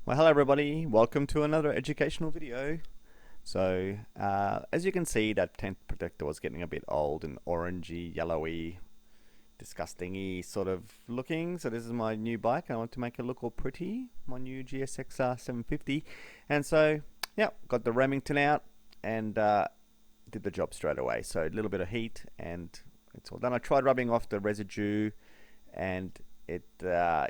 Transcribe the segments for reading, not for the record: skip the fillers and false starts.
Well, hello everybody, welcome to another educational video. So, as you can see, that tent protector was getting a bit old and orangey, yellowy, disgusting-y sort of looking. So this is my new bike. I want to make it look all pretty, my new GSX 750. And so, yeah, got the Remington out and did the job straight away. So a little bit of heat and it's all done. I tried rubbing off the residue and I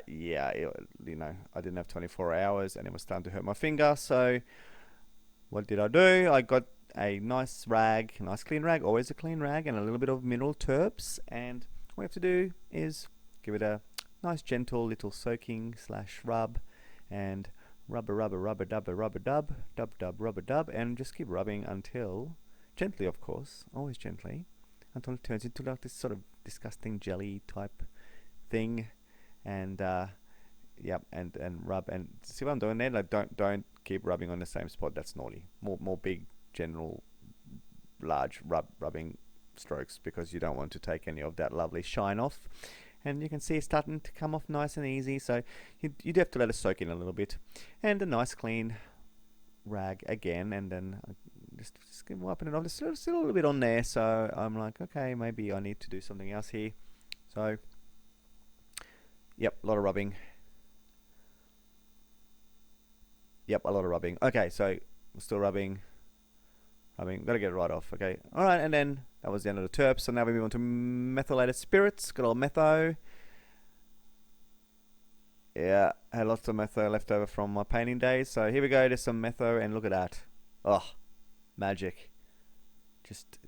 didn't have 24 hours and it was starting to hurt my finger. So what did I do? I got a nice rag, nice clean rag, always a clean rag, and a little bit of mineral turps. And what we have to do is give it a nice gentle little soaking slash rub, and rubber dub, and just keep rubbing until, gently of course, always gently, until it turns into like this sort of disgusting jelly type thing. And yep, and rub, and see what I'm doing there. Like don't keep rubbing on the same spot. That's naughty. More big, general, large rubbing strokes, because you don't want to take any of that lovely shine off. And you can see it's starting to come off nice and easy. So you'd have to let it soak in a little bit, and a nice clean rag again, and then just keep wiping it off. There's still a little bit on there, so I'm like, okay, maybe I need to do something else here. So yep, a lot of rubbing. Yep, a lot of rubbing. Okay, so we're still rubbing. Gotta get it right off. Okay, all right, and then that was the end of the turps. So now we move on to methylated spirits. Got all metho. Yeah, had lots of metho left over from my painting days. So here we go. There's some metho, and look at that. Oh, magic. Just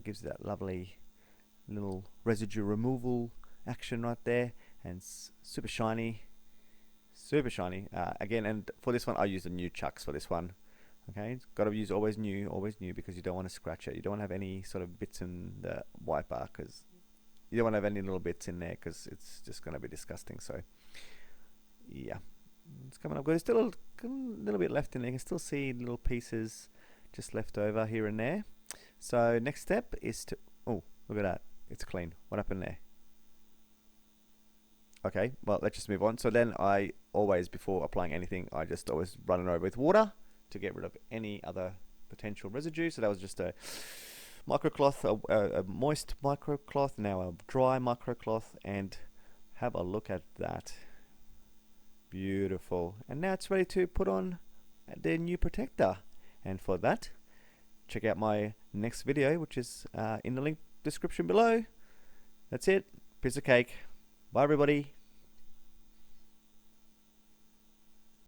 gives that lovely little residue removal action right there, and super shiny. Super shiny. Again, and for this one, I use the new chucks for this one. Okay, got to use always new, because you don't want to scratch it. You don't want to have any sort of bits in the wiper, because you don't want to have any little bits in there, because it's just going to be disgusting. So, yeah, it's coming up good. There's still a little bit left in there. You can still see little pieces just left over here and there. So, next step is to... Oh, look at that. It's clean. What happened there? Okay, well, let's just move on. So then I always, before applying anything, I just always run it over with water to get rid of any other potential residue. So that was just a microcloth, a moist microcloth, now a dry microcloth, and have a look at that. Beautiful. And now it's ready to put on the new protector. And for that, check out my next video, which is in the link description below. That's it. Piece of cake. Bye everybody.